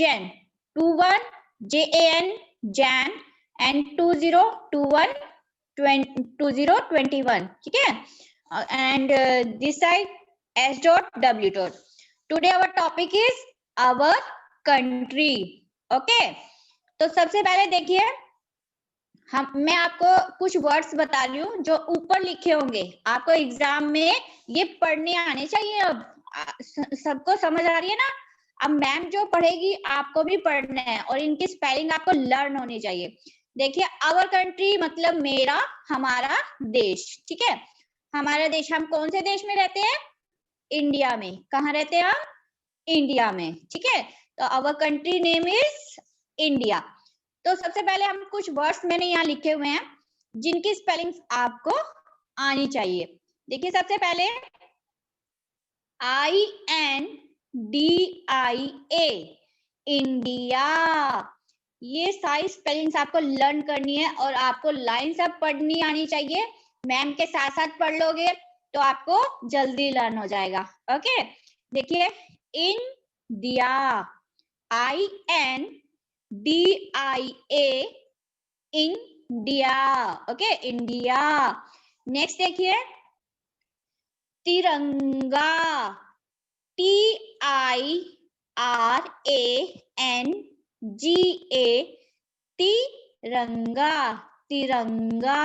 Jan, 21 JAN, Jan, and 2021 2021. ठीक है, and this side S dot W dot. Today our topic is our country. Okay, तो सबसे पहले देखिए, मैं आपको कुछ वर्ड्स बता रही हूँ जो ऊपर लिखे होंगे, आपको एग्जाम में ये पढ़ने आने चाहिए। अब सबको समझ आ रही है ना? अब मैम जो पढ़ेगी आपको भी पढ़ना है और इनकी स्पेलिंग आपको लर्न होनी चाहिए। देखिए, आवर कंट्री मतलब मेरा, हमारा देश। ठीक है, हमारा देश, हम कौन से देश में रहते हैं? इंडिया में। कहाँ रहते हैं हम? इंडिया में। ठीक है, तो our country name is India. तो सबसे पहले हम कुछ वर्ड्स मैंने यहाँ लिखे हुए हैं जिनकी स्पेलिंग आपको आनी चाहिए। देखिए, सबसे पहले INDIA, इंडिया। ये सारी स्पेलिंग्स आपको लर्न करनी है और आपको लाइन सब पढ़नी आनी चाहिए। मैम के साथ साथ पढ़ लोगे तो आपको जल्दी लर्न हो जाएगा। ओके, देखिए, India, INDIA, India. Okay, India. Next देखिए, Tiranga, TIRANGA, Tiranga, Tiranga.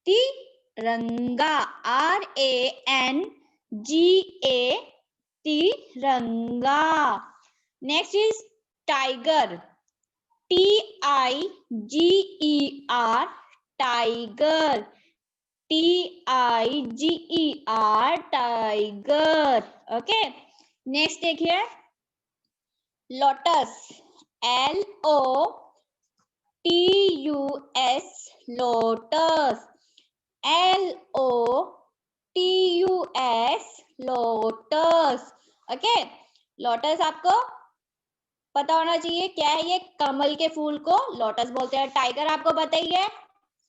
Tiranga, RANGA, Tiranga. Next is tiger, TIGER, tiger, TIGER, tiger. Okay, next देखिए, lotus, LOTUS, lotus, LOTUS, lotus. Okay, lotus आपको पता होना चाहिए क्या है ये? कमल के फूल को लोटस बोलते हैं। टाइगर आपको पता ही है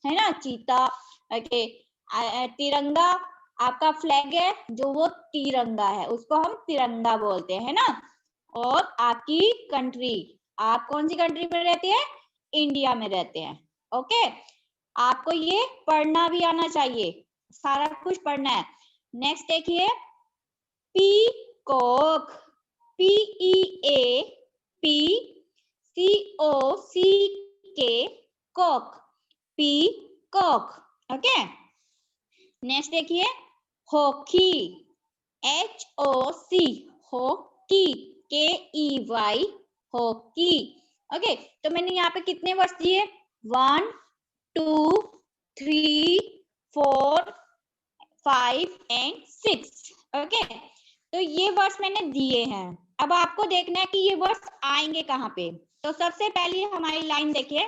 ना, चीता। ओके, तिरंगा आपका फ्लैग है जो वो तिरंगा है, उसको हम तिरंगा बोलते हैं ना। और आपकी कंट्री, आप कौन सी कंट्री में रहते हैं? इंडिया में रहते हैं। ओके, आपको ये पढ़ना भी आना चाहिए, सारा कुछ पढ़ना है। नेक्स्ट देखिए, peacock, PEAPCOCK, cock, peacock. Okay, next देखिए, hockey, HOC, hockey, KEY, hockey. Okay, तो मैंने यहाँ पे कितने वर्ड्स दिए? 1 2 3 4 5 and 6। ओके, तो ये वर्ड्स मैंने दिए हैं। अब आपको देखना है कि ये वर्ड्स आएंगे कहाँ पे। तो सबसे पहली हमारी लाइन देखिए,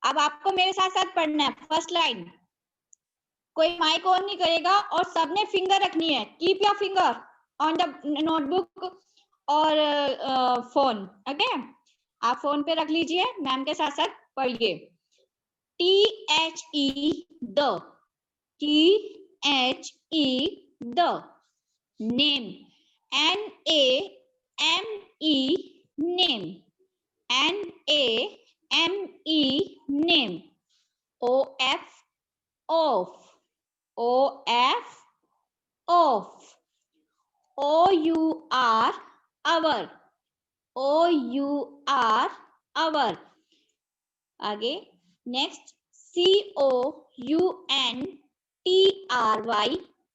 अब आपको मेरे साथ साथ पढ़ना है। फर्स्ट लाइन, कोई माइक ऑन नहीं करेगा और सबने फिंगर रखनी है। Keep your finger on the notebook और फोन। ओके, आप फोन पे रख लीजिए, मैम के साथ साथ पढ़िए। THE, the, THE, the, name, NAME, name, NAME, name, OF, of, OF, of, OUR, our, OUR, our। आगे next, COUNTRY,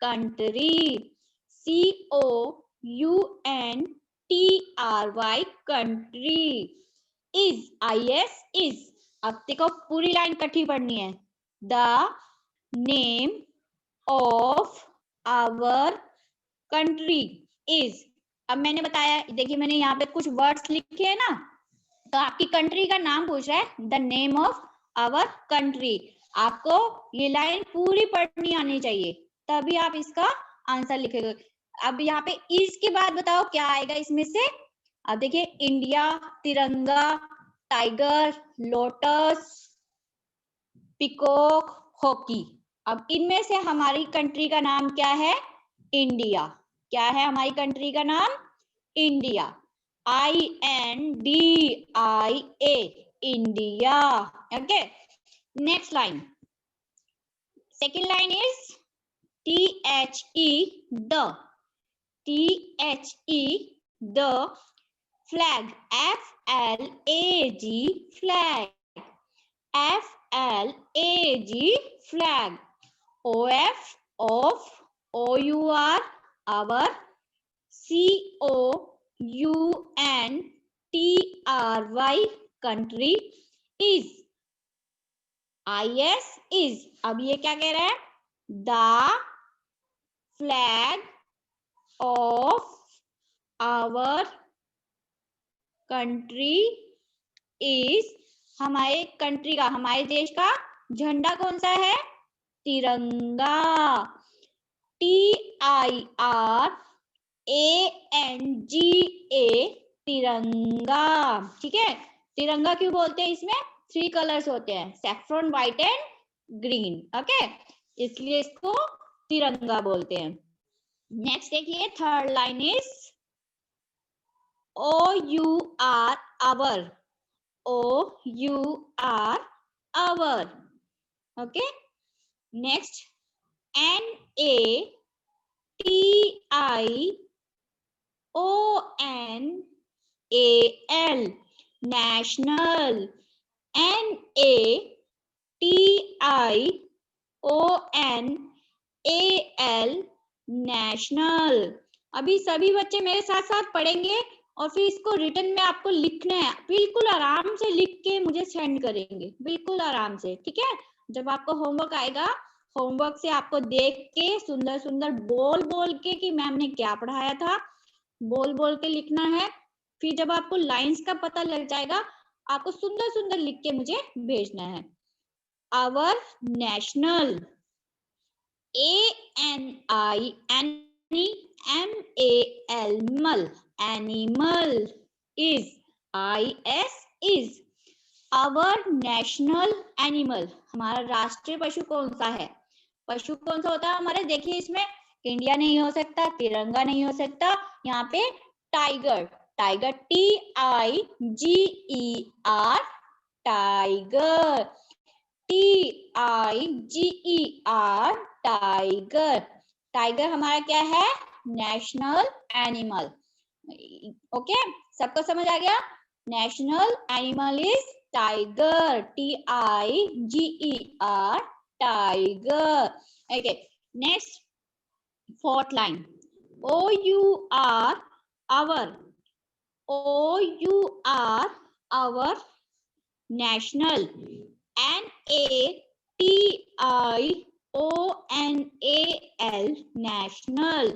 country, COUNTRY, country. Is, IS, is. अब देखो, पूरी लाइन इकट्ठी पढ़नी है। The name of our country is. अब मैंने बताया, देखिए मैंने यहाँ पे कुछ वर्ड्स लिखे हैं ना, तो आपकी कंट्री का नाम पूछ रहा है, the name of our country. आपको ये लाइन पूरी पढ़नी आनी चाहिए, तभी आप इसका आंसर लिखेंगे। अब यहाँ पे इज के बाद बताओ क्या आएगा इसमें से। अब देखिए, इंडिया, तिरंगा, टाइगर, लोटस, पिकॉक, हॉकी। अब इनमें से हमारी कंट्री का नाम क्या है? इंडिया। क्या है हमारी कंट्री का नाम? India. INDIA, India. Okay, next line, second line is THE, the, the flag, FLAG, flag, FLAG, flag, OF, of, OUR, our, COUNTRY, country, is, IS, is। अब ये क्या कह रहा है? The flag of our country is, हमारे country का, हमारे देश का झंडा कौन सा है? तिरंगा। TIRANGA, तिरंगा। ठीक है, तिरंगा क्यों बोलते हैं? इसमें 3 कलर्स होते हैं, saffron, white and green. Okay, इसलिए इसको तिरंगा बोलते हैं। नेक्स्ट देखिए, third line is OUR, our, OUR, our। Okay, next NATIONAL, national, NATIONAL, national। अभी सभी बच्चे मेरे साथ साथ पढ़ेंगे और फिर इसको रिटन में आपको लिखना है। बिल्कुल आराम से लिख के मुझे सेंड करेंगे, बिल्कुल आराम से। ठीक है, जब आपको होमवर्क आएगा, होमवर्क से आपको देख के सुंदर सुंदर बोल बोल के कि मैम ने क्या पढ़ाया था, बोल बोल के लिखना है। फिर जब आपको लाइंस का पता लग जाएगा, आपको सुंदर सुंदर लिख के मुझे भेजना है। Our national, ANIMAL, animal, is, IS, is। Our national animal, हमारा राष्ट्रीय पशु कौन सा है? पशु कौन सा होता है हमारे? देखिए, इसमें इंडिया नहीं हो सकता, तिरंगा नहीं हो सकता, यहाँ पे tiger, tiger, TIGER, tiger, TIGER, tiger. Tiger हमारा क्या है? National animal. ओके, सबको समझ आ गया? National animal is tiger, TIGER, tiger. Okay, next fourth line, OUR, our, OUR, our, national, NATIONAL, national,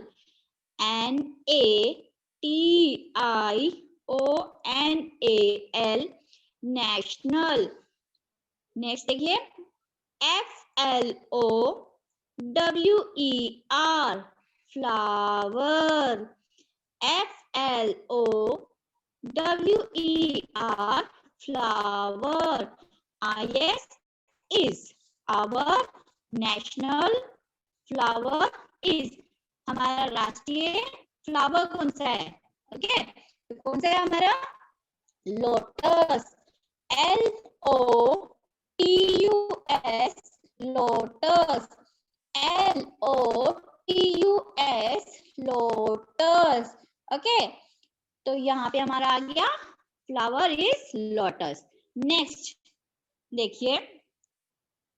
NATIONAL, national। Next देखिए, FLOWER, flower, FLOWER, flower, IS, is, our national flower is। हमारा राष्ट्रीय flower कौन सा है? Okay, तो कौन सा है हमारा? Lotus, LOTUS, lotus, LOTUS, lotus. Okay, तो यहाँ पे हमारा आ गया फ्लावर इज लोटस। नेक्स्ट देखिए,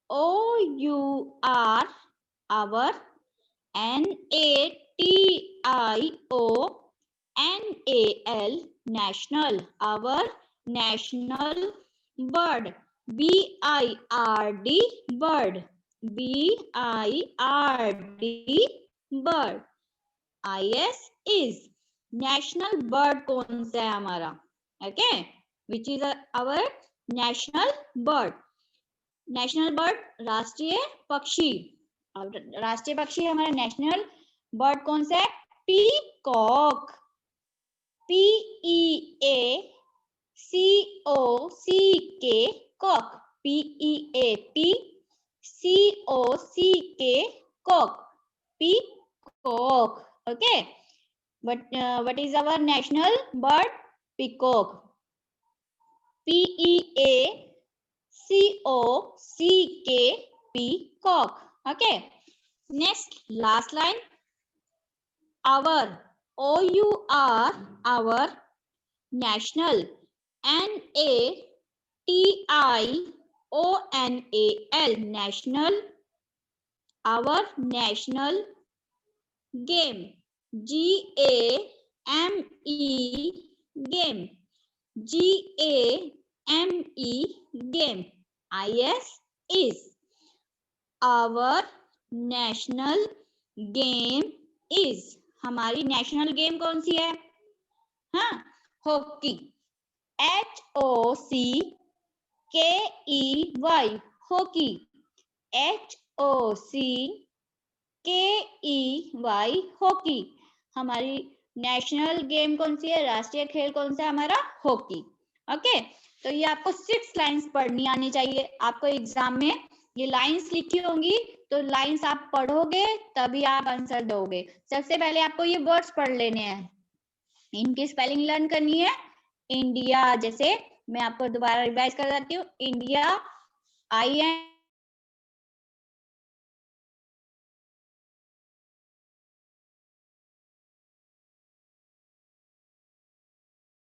OUR, our, NATIONAL, national, our, national, bird, BIRD, bird, BIRD, bird, IS, is। National bird कौन सा है हमारा? Okay, which is our national bird? National bird, राष्ट्रीय पक्षी। राष्ट्रीय पक्षी हमारा नेशनल बर्ड कौन सा है? Peacock, PEACOCK, cock, PEATCOCK, cock, peacock. Okay, what is our national bird? Peacock. Peacock. Peacock. Okay. Next, last line. Our. our. Our. National. national. National. Our national game. game. Game. game. is our national game is. हमारी national game कौन सी है? हाँ, hockey. HOCKEY. Hockey. HOCKEY. Hockey. हमारी national game कौन सी है? राष्ट्रीय खेल कौन सा है हमारा? हॉकी. ओके, तो ये आपको 6 लाइंस पढ़नी आनी चाहिए. आपको एग्जाम में ये लाइंस लिखी होंगी, तो लाइंस आप पढ़ोगे तभी आप आंसर दोगे. सबसे पहले आपको ये वर्ड्स पढ़ लेने हैं, इनकी स्पेलिंग लर्न करनी है. इंडिया, जैसे मैं आपको दोबारा रिवाइज कर देती हूँ. India,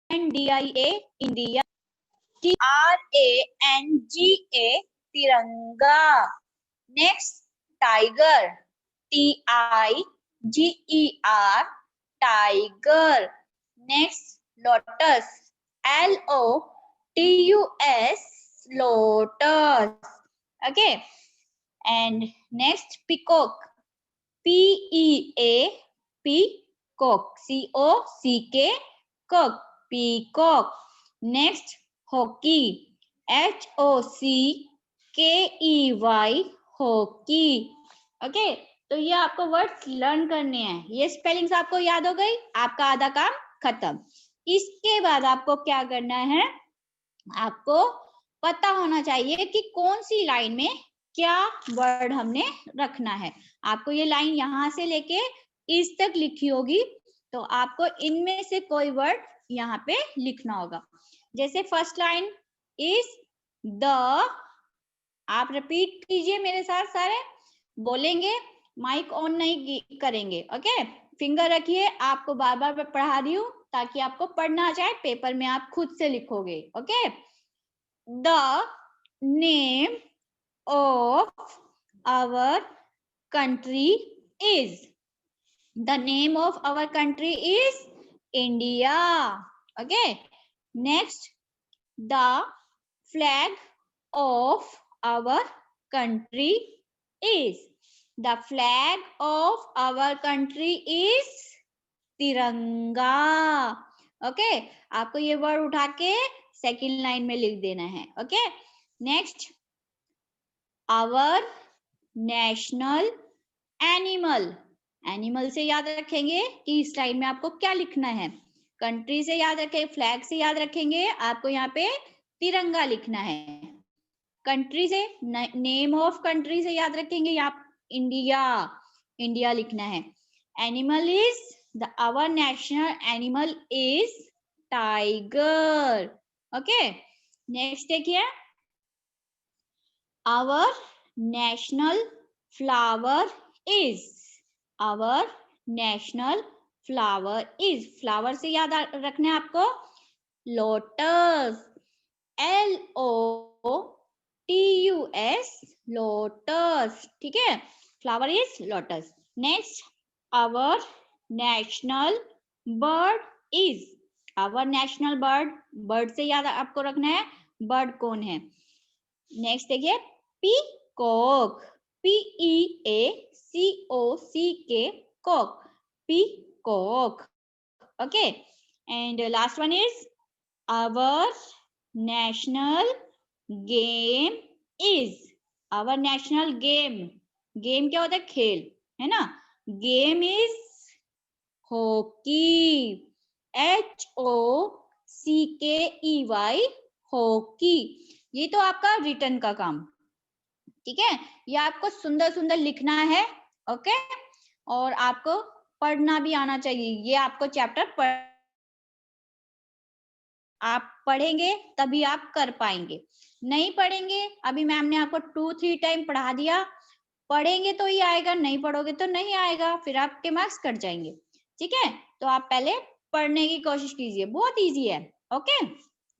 INDIA, India. TRANGA, Tiranga. Next, tiger. TIGER, tiger. Next, lotus. LOTUS, lotus. Okay, and next, peacock. PEA, peacock. COCK, cock. Peacock. Next, hockey. HOCKEY, hockey. Okay, तो ये आपको वर्ड्स लर्न करने हैं. ये स्पेलिंग्स आपको याद हो गई, आपका आधा काम खत्म. इसके बाद आपको क्या करना है? आपको पता होना चाहिए कि कौन सी लाइन में क्या वर्ड हमने रखना है. आपको ये लाइन यहाँ से लेके इस तक लिखी होगी, तो आपको इनमें से कोई वर्ड यहाँ पे लिखना होगा. जैसे फर्स्ट लाइन इज द. आप रिपीट कीजिए मेरे साथ, सारे बोलेंगे, माइक ऑन नहीं करेंगे. ओके, फिंगर रखिए. आपको बार बार पढ़ा रही हूँ ताकि आपको पढ़ना आ जाए, पेपर में आप खुद से लिखोगे. Okay, the name of our country is. The name of our country is India. Okay, next, the flag of our country is. The flag of our country is Tiranga. Okay, आपको ये वर्ड उठा के second line में लिख देना है. Okay, next, our national animal. Animal से याद रखेंगे कि इस लाइन में आपको क्या लिखना है. कंट्री से याद रखें, फ्लैग से याद रखेंगे, आपको यहाँ पे तिरंगा लिखना है. कंट्री से, नेम ऑफ कंट्री से याद रखेंगे, यहाँ इंडिया, इंडिया लिखना है. Animal is, our national animal is tiger. Okay, next देखिए, our national flower is. Our national flower is. Flower से याद रखना है आपको लोटस. LOTUS, lotus. ठीक है, flower is lotus. Next, our national bird is. Our national bird, bird से याद आपको रखना है बर्ड कौन है. नेक्स्ट देखिए, peacock. PEACOCK, cock. Peacock. Okay, and last one is our national game is. Our national game, game क्या होता है? खेल, है ना. Game is hockey. HOCKEY, hockey. ये तो आपका रिटर्न का काम. ठीक है, ये आपको सुंदर सुंदर लिखना है. ओके, और आपको पढ़ना भी आना चाहिए। ये आपको चैप्टर आप पढ़ेंगे तभी आप कर पाएंगे। नहीं पढ़ेंगे, अभी मैम ने आपको 2-3 टाइम पढ़ा दिया, पढ़ेंगे तो ही आएगा, नहीं पढ़ोगे तो नहीं आएगा, फिर आपके मार्क्स कट जाएंगे। ठीक है, तो आप पहले पढ़ने की कोशिश कीजिए, बहुत इजी है। ओके,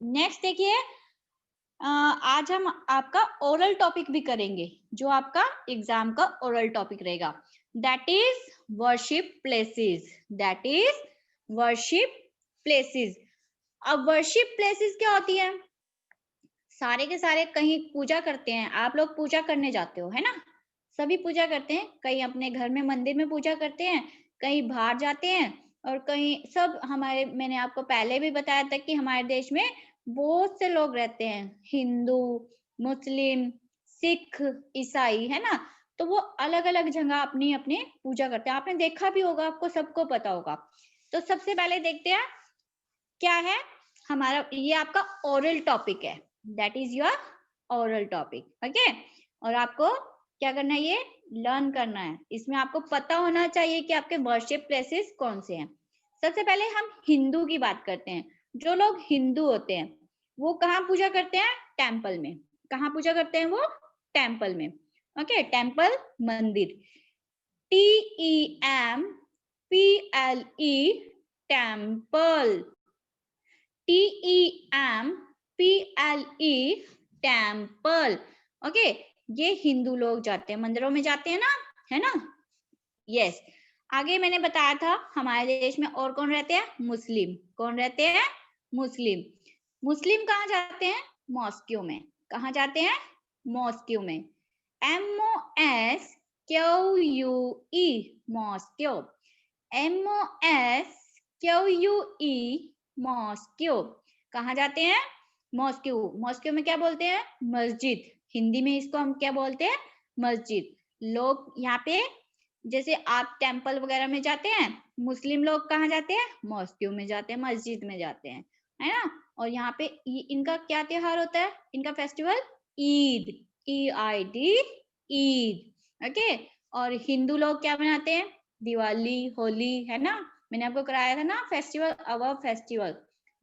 नेक्स्ट देखिए, आज हम आपका ओरल टॉपिक भी करेंगे, जो आपका एग्जाम का ओरल टॉपिक रहेगा, that is worship places. That is worship places. अब वर्शिप प्लेसेस क्या होती है? सारे के सारे कहीं पूजा करते हैं, आप लोग पूजा करने जाते हो, है ना? सभी पूजा करते हैं, कहीं अपने घर में मंदिर में पूजा करते हैं, कहीं बाहर जाते हैं, और कहीं सब हमारे, मैंने आपको पहले भी बताया था कि हमारे देश में बहुत से लोग रहते हैं, हिंदू, मुस्लिम, सिख, ईसाई, है ना? तो वो अलग अलग जगह अपनी अपनी पूजा करते हैं, आपने देखा भी होगा, आपको सबको पता होगा। तो सबसे पहले देखते हैं क्या है हमारा, ये आपका ओरल टॉपिक है, that is your oral topic. Okay, और आपको क्या करना है, ये लर्न करना है, इसमें आपको पता होना चाहिए कि आपके वर्शिप प्लेसेस कौन से हैं। सबसे पहले हम हिंदू की बात करते हैं। जो लोग हिंदू होते हैं वो कहाँ पूजा करते हैं? टेम्पल में। कहाँ पूजा करते हैं वो? टेम्पल में। ओके, टेम्पल, मंदिर, TEMPLE, temple, TEMPLE, temple. Okay, ये हिंदू लोग जाते हैं, मंदिरों में जाते हैं ना, है ना? यस। आगे मैंने बताया था हमारे देश में और कौन रहते हैं? मुस्लिम। कौन रहते हैं? मुस्लिम। मुस्लिम कहाँ जाते हैं? मॉस्क्यू में। कहाँ जाते हैं? मॉस्क्यू में। MOSQUE, mosque. MOSQUE, mosque. कहाँ जाते हैं? मॉस्क्यू। मॉस्क्यू में क्या बोलते हैं? मस्जिद। हिंदी में इसको हम क्या बोलते हैं? मस्जिद। लोग यहाँ पे, जैसे आप टेम्पल वगैरह में जाते हैं, मुस्लिम लोग कहाँ जाते हैं? मॉस्क्यू में जाते हैं, मस्जिद में जाते हैं, है ना? और यहाँ पे इनका क्या त्योहार होता है? इनका festival Eid, EID, Eid. Okay, और हिंदू लोग क्या मनाते हैं? दिवाली, होली, है ना? मैंने आपको कराया था ना festival, our festival,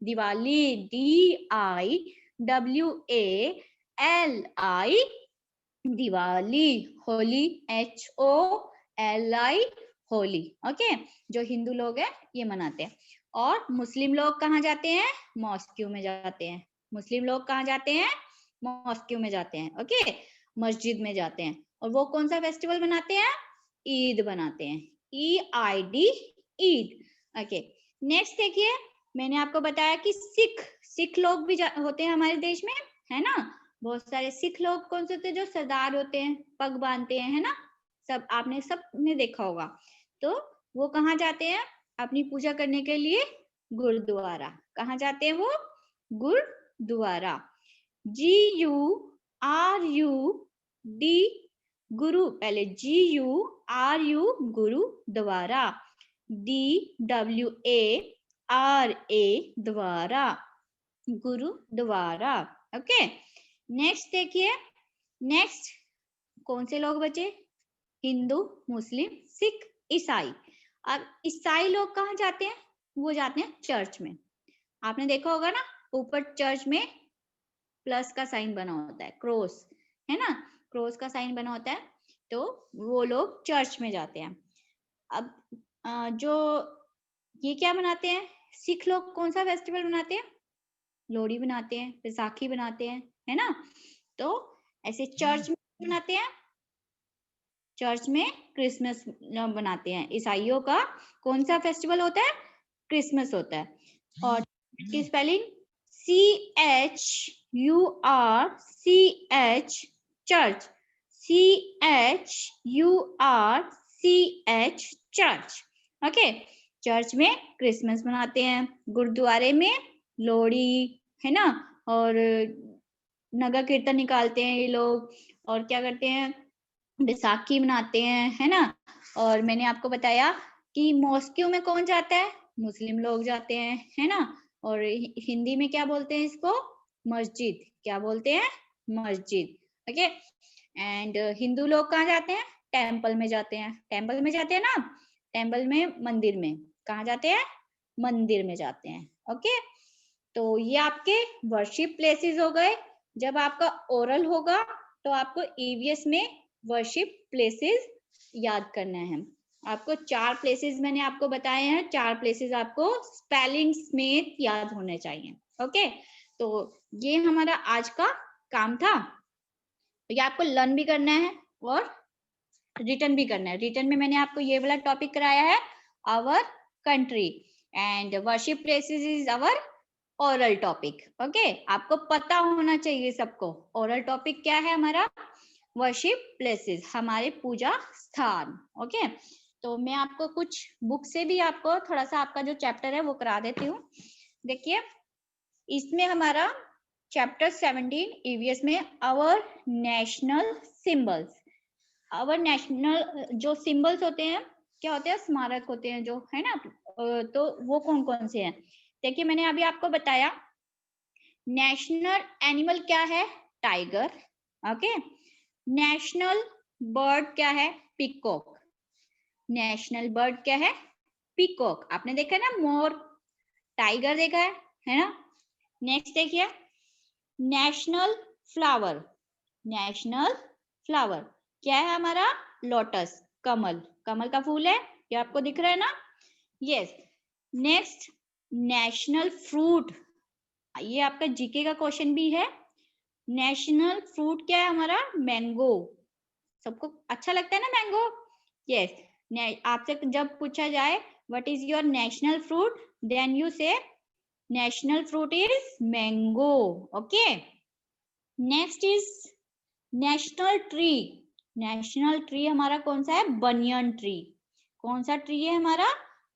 Diwali, DIWALI, Diwali, Holi, HOLI, Holi. Okay, जो हिंदू लोग हैं ये मनाते हैं। और मुस्लिम लोग कहाँ जाते हैं? मॉस्क्यू में जाते हैं। मुस्लिम लोग कहाँ जाते हैं? मॉस्क्यू में जाते हैं। ओके, मस्जिद में जाते हैं, और वो कौन सा फेस्टिवल मनाते हैं? ईद बनाते हैं, EID, ईद। ओके, नेक्स्ट देखिए, मैंने आपको बताया कि सिख लोग भी होते हैं हमारे देश में, है ना? बहुत सारे सिख लोग कौन से होते हैं? जो सरदार होते हैं, पग बांधते हैं, है ना? सब आपने सबने देखा होगा। तो वो कहाँ जाते हैं अपनी पूजा करने के लिए? गुरुद्वारा। कहाँ जाते हैं वो? गुरुद्वारा। GURUD, गुरु, पहले GURU, गुरुद्वारा, DWARA, द्वारा, गुरुद्वारा। ओके, नेक्स्ट देखिए, नेक्स्ट कौन से लोग बचे? हिंदू, मुस्लिम, सिख, ईसाई। अब ईसाई लोग कहाँ जाते हैं? वो जाते हैं चर्च में। आपने देखा होगा ना, ऊपर चर्च में प्लस का साइन बना होता है, क्रॉस, है ना? क्रॉस का साइन बना होता है, तो वो लोग चर्च में जाते हैं। अब जो ये क्या मनाते हैं? सिख लोग कौन सा फेस्टिवल मनाते हैं? लोहड़ी बनाते हैं, बैसाखी बनाते हैं, है ना? तो ऐसे चर्च में बनाते हैं, चर्च में क्रिसमस बनाते हैं। ईसाइयों का कौन सा फेस्टिवल होता है? क्रिसमस होता है। और की spelling CHURCH, church, CHURCH, church. Okay, church में क्रिसमस मनाते हैं, गुरुद्वारे में लोहड़ी, है ना? और नगर कीर्तन निकालते हैं ये लोग, और क्या करते हैं? बैसाखी मनाते हैं, है ना? और मैंने आपको बताया कि मॉस्क्यू में कौन जाता है? मुस्लिम लोग जाते हैं, है ना? और हिंदी में क्या बोलते हैं इसको? मस्जिद। क्या बोलते हैं? मस्जिद। ओके, एंड हिंदू लोग कहाँ जाते हैं? टेम्पल में जाते हैं। टेम्पल में जाते हैं ना, टेम्पल में, मंदिर में। कहाँ जाते हैं? मंदिर में जाते हैं। ओके, तो ये आपके वर्शिप प्लेसेस हो गए। जब आपका ओरल होगा तो आपको ईवीएस में वर्शिप प्लेसेस याद करना है। आपको 4 प्लेसेस मैंने आपको बताए हैं, 4 प्लेसेस आपको स्पेलिंग समेत याद होने चाहिए। ओके, तो ये हमारा आज का काम था। ये आपको लर्न भी करना है और रिटर्न भी करना है। रिटर्न में मैंने आपको ये वाला टॉपिक कराया है, our country, and worship places is our oral topic. Okay, आपको पता होना चाहिए सबको ओरल टॉपिक क्या है हमारा, वर्शिप प्लेसेस, हमारे पूजा स्थान। ओके, तो मैं आपको कुछ बुक से भी आपको थोड़ा सा आपका जो चैप्टर है वो करा देती हूँ। देखिए, इसमें हमारा चैप्टर 17 ईवीएस में our national symbols. Our national जो सिंबल्स होते हैं, क्या होते हैं? स्मारक होते हैं जो, है ना। तो वो कौन कौन से हैं? देखिए, मैंने अभी आपको बताया नेशनल एनिमल क्या है? टाइगर। ओके, नेशनल बर्ड क्या है? पीकॉक। नेशनल बर्ड क्या है? पीकॉक। आपने देखा है ना, मोर, टाइगर देखा है ना। नेक्स्ट देखिए, नेशनल फ्लावर। नेशनल फ्लावर क्या है हमारा? लोटस, कमल। कमल का फूल है, ये आपको दिख रहा है ना। यस। नेक्स्ट, नेशनल फ्रूट, ये आपका जीके का क्वेश्चन भी है। नेशनल फ्रूट क्या है हमारा? मैंगो। सबको अच्छा लगता है ना मैंगो? यस। आपसे जब पूछा जाए what is your national fruit, then you say national fruit is mango. Okay, next is national tree. National tree हमारा कौन सा है? Banyan tree. कौन सा ट्री है हमारा?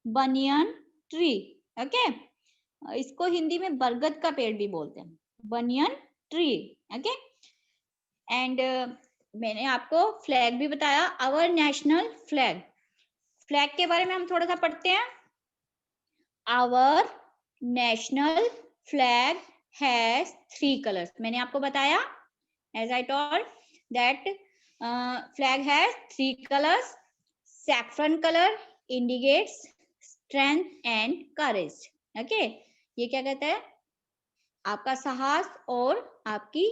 Banyan tree. ओके, इसको हिंदी में बरगद का पेड़ भी बोलते हैं, बनियन ट्री। ओके, एंड मैंने आपको फ्लैग भी बताया, आवर नेशनल फ्लैग। फ्लैग के बारे में हम थोड़ा सा पढ़ते हैं। Our national flag has 3 colours. मैंने आपको बताया, as I told that flag has 3 colors. Saffron color indicates strength and courage. Okay, ये क्या कहता है? आपका साहस और आपकी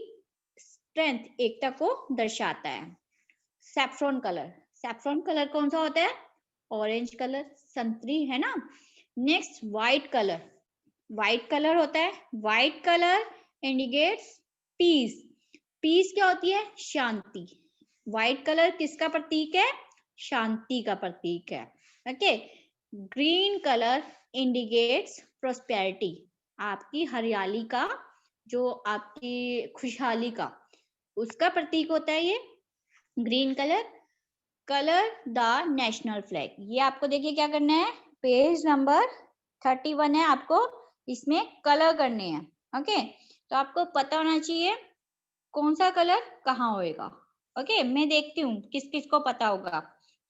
स्ट्रेंथ, एकता को दर्शाता है। सैफ्रॉन कलर, सैफ्रॉन कलर कौन सा होता है? ऑरेंज कलर, संतरी, है ना। Next, white colour. White colour होता है, white colour indicates peace. Peace क्या होती है? शांति। व्हाइट कलर किसका प्रतीक है? शांति का प्रतीक है। Okay, green colour indicates prosperity, आपकी हरियाली का, जो आपकी खुशहाली का, उसका प्रतीक होता है ये green colour. Colour the national flag, ये आपको देखिए क्या करना है, पेज नंबर 31 है, आपको इसमें कलर करने हैं। ओके, तो आपको पता होना चाहिए कौन सा कलर कहाँ होएगा। ओके, मैं देखती हूँ किस किस को पता होगा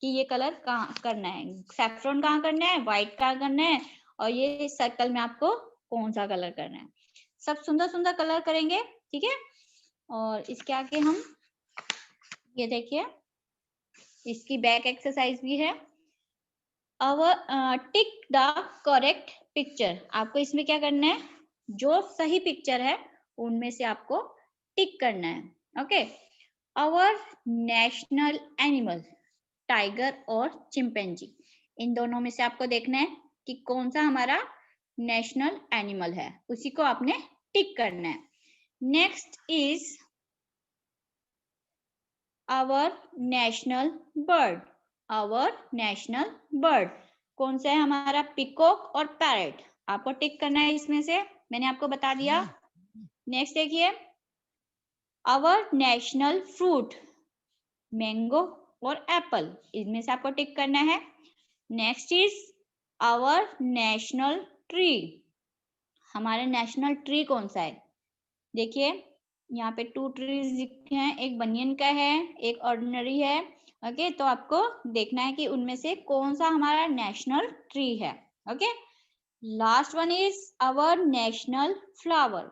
कि ये कलर कहाँ करना है। सैफ्रॉन कहाँ करना है, व्हाइट कहाँ करना है, और ये सर्कल में आपको कौन सा कलर करना है। सब सुंदर सुंदर कलर करेंगे, ठीक है। और इसके आगे हम ये देखिए, इसकी बैक एक्सरसाइज भी है। Tick the correct picture. आपको इसमें क्या करना है, जो सही पिक्चर है उनमें से आपको टिक करना है। Okay, our national animal, tiger और चिंपैंजी, इन दोनों में से आपको देखना है कि कौन सा हमारा नेशनल एनिमल है, उसी को आपने टिक करना है। Next is our national bird. Our national bird कौन सा है हमारा? पिकॉक और पैरेट। आपको टिक करना है इसमें से, मैंने आपको बता दिया। नेक्स्ट देखिए, आवर नेशनल फ्रूट, मैंगो और एप्पल, इनमें से आपको टिक करना है। Next is our national tree, हमारे नेशनल ट्री कौन सा है? देखिए यहाँ पे 2 ट्रीज दिखे हैं, एक बनियन का है, एक ऑर्डिनरी है। ओके, तो आपको देखना है कि उनमें से कौन सा हमारा नेशनल ट्री है। Okay, last one is our national flower.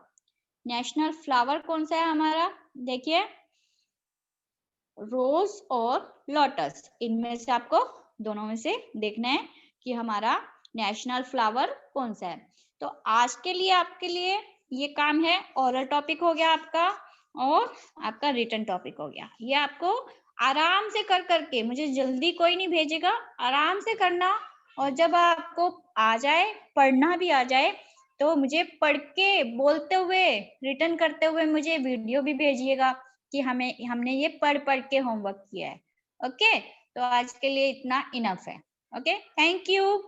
National flower कौन सा है हमारा? देखिए, रोज और लोटस, इनमें से आपको दोनों में से देखना है कि हमारा नेशनल फ्लावर कौन सा है। तो आज के लिए आपके लिए ये काम है, ओरल टॉपिक हो गया आपका और आपका रिटन टॉपिक हो गया। ये आपको आराम से कर करके, मुझे जल्दी कोई नहीं भेजेगा, आराम से करना, और जब आपको आ जाए, पढ़ना भी आ जाए, तो मुझे पढ़ के बोलते हुए, रिटर्न करते हुए मुझे वीडियो भी भेजिएगा कि हमने ये पढ़ पढ़ के होमवर्क किया है। ओके, तो आज के लिए इतना इनफ है। Okay, thank you.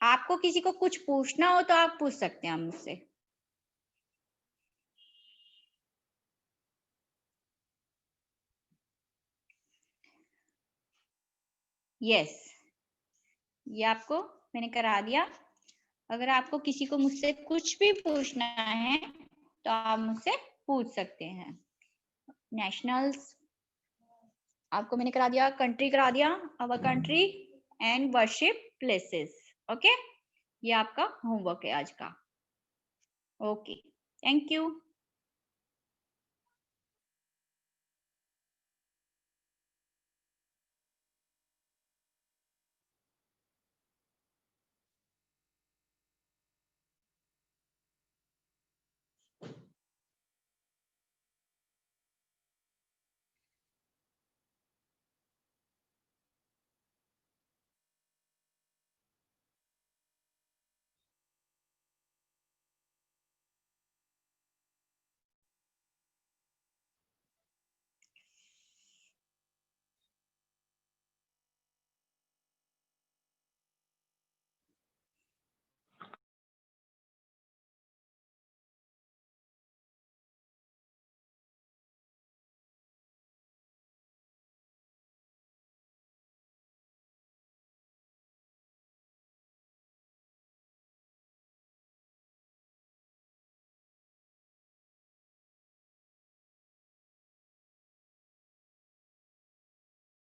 आपको किसी को कुछ पूछना हो तो आप पूछ सकते हैं मुझसे। यस, ये आपको मैंने करा दिया। अगर आपको किसी को मुझसे कुछ भी पूछना है तो आप मुझसे पूछ सकते हैं। नेशनल्स आपको मैंने करा दिया, कंट्री करा दिया, our country and worship places. Okay, ये आपका होमवर्क है आज का। Okay, thank you.